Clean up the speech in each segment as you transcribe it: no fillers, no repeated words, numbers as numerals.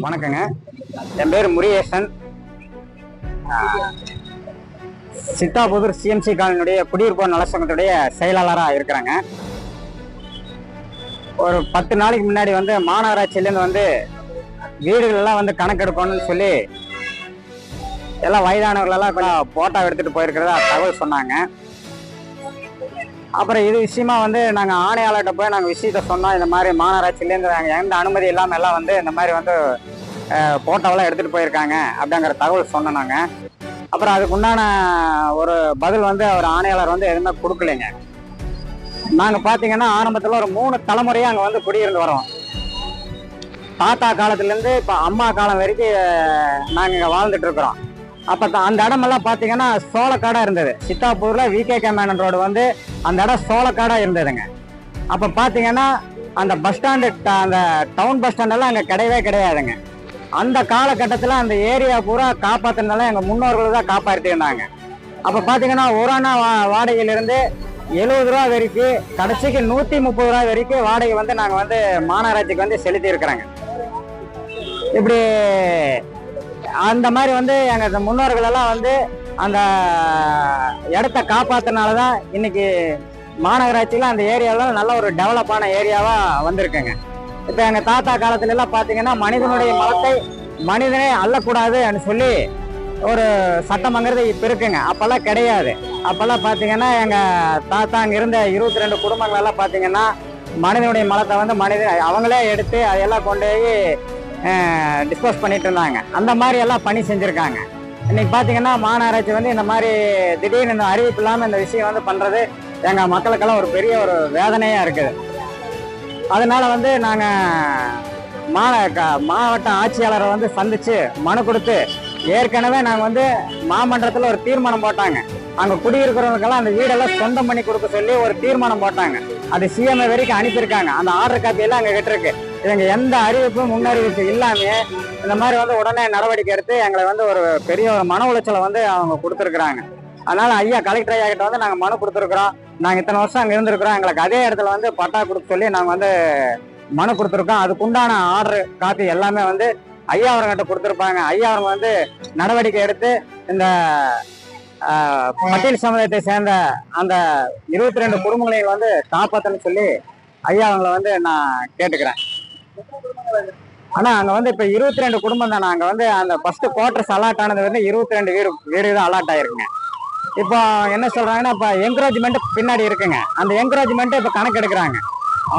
வணக்கங்க. என் பேர் முருகேசன். சித்தாபுதூர் சிஎம்சி காலனியுடைய குடியிருப்போர் நலசங்கத்துடைய செயலாளராக இருக்கிறாங்க. ஒரு 10 நாளைக்கு முன்னாடி மாநகராட்சியிலேருந்து வீடுகளெல்லாம் கணக்கெடுக்கணும்னு சொல்லி எல்லாம் வயதானவர்களெல்லாம் போட்டோ எடுத்துகிட்டு போயிருக்கிறதா தகவல் சொன்னாங்க. அப்புறம் இது விஷயமா நாங்கள் ஆணையாளர்கிட்ட போய் நாங்கள் விஷயத்த சொன்னோம். இந்த மாதிரி மாநகராட்சியிலேருந்து நாங்கள் எந்த அனுமதி இல்லாமல் எல்லாம் இந்த மாதிரி போட்டோவெல்லாம் எடுத்துகிட்டு போயிருக்காங்க அப்படிங்கிற தகவல் சொன்னோம் நாங்கள். அப்புறம் அதுக்குண்டான ஒரு பதில் அவர் ஆணையாளர் எதுவுமே கொடுக்கலைங்க. நாங்கள் பார்த்தீங்கன்னா ஆரம்பத்தில் ஒரு 3 தலைமுறையாக அங்கே குடியிருந்து வரோம். தாத்தா காலத்துலேருந்து இப்போ அம்மா காலம் வரைக்கும் நாங்கள் இங்கே வாழ்ந்துட்டு இருக்கிறோம். அப்போ அந்த இடமெல்லாம் பார்த்தீங்கன்னா சோளக்காடாக இருந்தது. சித்தாபூரில் விகே மேனன் ரோடு அந்த இடம் சோளக்காடாக இருந்ததுங்க. அப்போ பார்த்தீங்கன்னா அந்த பஸ் ஸ்டாண்டு, அந்த டவுன் பஸ் ஸ்டாண்டெல்லாம் அங்கே கிடையவே கிடையாதுங்க. அந்த காலகட்டத்தில் அந்த ஏரியா பூரா காப்பாற்றினால எங்கள் முன்னோர்கள் தான் காப்பாற்றிருந்தாங்க. அப்போ பார்த்தீங்கன்னா ஒரு அண்ணா வாடகையிலிருந்து 70 ரூபா வரைக்கும், கடைசிக்கு 130 ரூபா வரைக்கும் வாடகை நாங்கள் மாநகராட்சிக்கு செலுத்தி இருக்கிறாங்க. இப்படி அந்த மாதிரி எங்கள் முன்னோர்கள் எல்லாம் அந்த இடத்த காப்பாற்றினால தான் இன்னைக்கு மாநகராட்சியில் அந்த ஏரியாவில் நல்ல ஒரு டெவலப்பான ஏரியாவாக வந்திருக்குங்க. இப்போ எங்கள் தாத்தா காலத்துல எல்லாம் பார்த்தீங்கன்னா மனிதனுடைய மலத்தை மனிதனே அள்ளக்கூடாதுன்னு சொல்லி ஒரு சட்டம்ங்கிறது இப்போ இருக்குங்க. அப்போல்லாம் கிடையாது. அப்போல்லாம் பார்த்தீங்கன்னா எங்கள் தாத்தா அங்கே இருந்த 22 குடும்பங்கள் எல்லாம் பார்த்தீங்கன்னா மனிதனுடைய மலத்தை மனிதன் அவங்களே எடுத்து அதையெல்லாம் கொண்டு போய் டிஸ்போஸ் பண்ணிட்டு இருந்தாங்க. அந்த மாதிரி எல்லாம் பணி செஞ்சுருக்காங்க. இன்னைக்கு பார்த்தீங்கன்னா மாநகராட்சி இந்த மாதிரி திடீர்னு இந்த அறிவிப்பு இல்லாமல் இந்த விஷயம் பண்ணுறது எங்கள் மக்களுக்கெல்லாம் ஒரு பெரிய ஒரு வேதனையாக இருக்குது. அதனால நாங்கள் மாவட்ட ஆட்சியாளரை சந்திச்சு மனு கொடுத்து ஏற்கனவே நாங்கள் மாமன்றத்தில் ஒரு தீர்மானம் போட்டாங்க. அங்கே குடியிருக்கிறவங்களுக்கெல்லாம் அந்த வீடெல்லாம் சொந்தம் பண்ணி கொடுக்க சொல்லி ஒரு தீர்மானம் போட்டாங்க. அது சிஎம்ஏ வரைக்கும் அனுப்பியிருக்காங்க. அந்த ஆர்டர் காப்பியெல்லாம் அங்கே கிட்டிருக்கு. இவங்க எந்த அறிவிப்பும் முன்னறிவிப்பு இல்லாமே இந்த மாதிரி உடனே நடவடிக்கை எடுத்து எங்களை ஒரு பெரிய ஒரு மன உளைச்சலை அவங்க கொடுத்துருக்குறாங்க. அதனால ஐயா கலெக்டர் ஐயா கிட்ட நாங்கள் மனு கொடுத்துருக்குறோம். நாங்கள் இத்தனை வருஷம் அங்கே இருந்திருக்கிறோம். எங்களுக்கு அதே இடத்துல பட்டா கொடுக்க சொல்லி நாங்கள் மனு கொடுத்துருக்கோம். அதுக்குண்டான ஆர்டர் காப்பி எல்லாமே ஐயா அவர்கிட்ட கொடுத்துருப்பாங்க. ஐயா அவங்க நடவடிக்கை எடுத்து இந்த பட்டியல் சமுதாயத்தை சேர்ந்த அந்த 22 குடும்பங்களையும் காப்பாற்றணும்னு சொல்லி ஐயா அவங்களை நான் கேட்டுக்கிறேன். ஆனா அங்க இப்ப 22 குடும்பம் தான். நாங்க அந்த ஃபர்ஸ்ட் குவார்டர்ஸ் அலாட் ஆனது 22 வீடு தான் அலாட் ஆயிருக்குங்க. இப்போ என்ன சொல்றாங்கன்னா இப்ப என்கரேஜ்மெண்ட் பின்னாடி இருக்குங்க. அந்த என்கரேஜ்மெண்ட் இப்ப கணக்கு எடுக்கிறாங்க.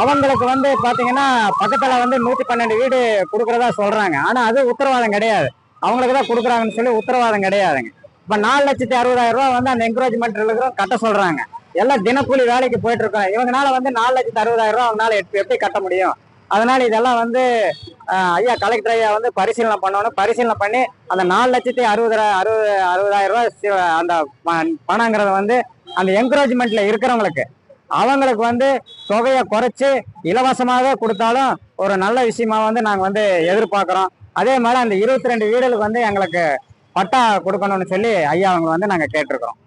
அவங்களுக்கு பாத்தீங்கன்னா பக்கத்துல 112 வீடு கொடுக்கறதா சொல்றாங்க. ஆனா அது உத்தரவாதம் கிடையாது. அவங்களுக்கு தான் கொடுக்குறாங்கன்னு சொல்லி உத்தரவாதம் கிடையாதுங்க. இப்ப 4,60,000 ரூபா அந்த என்கரேஜ்மெண்ட் கட்ட சொல்றாங்க. எல்லாம் தினக்கூலி வேலைக்கு போயிட்டு இருக்கோம். இவங்கனால 4,60,000 ரூபா அவங்களால எப்படி கட்ட முடியும்? அதனால இதெல்லாம் ஐயா கலெக்டர் ஐயா பரிசீலனை பண்ணணும். பரிசீலனை பண்ணி அந்த 4,60,000 ரூபாய் அந்த பணங்கிறத அந்த என்கரேஜ்மெண்ட்ல இருக்கிறவங்களுக்கு அவங்களுக்கு தொகையை குறைச்சு இலவசமாக கொடுத்தாலும் ஒரு நல்ல விஷயமா நாங்க எதிர்பார்க்கிறோம். அதே மாதிரி அந்த 22 வீடுகளுக்கு எங்களுக்கு பட்டா கொடுக்கணும்னு சொல்லி ஐயா அவங்க நாங்க கேட்டிருக்கிறோம்.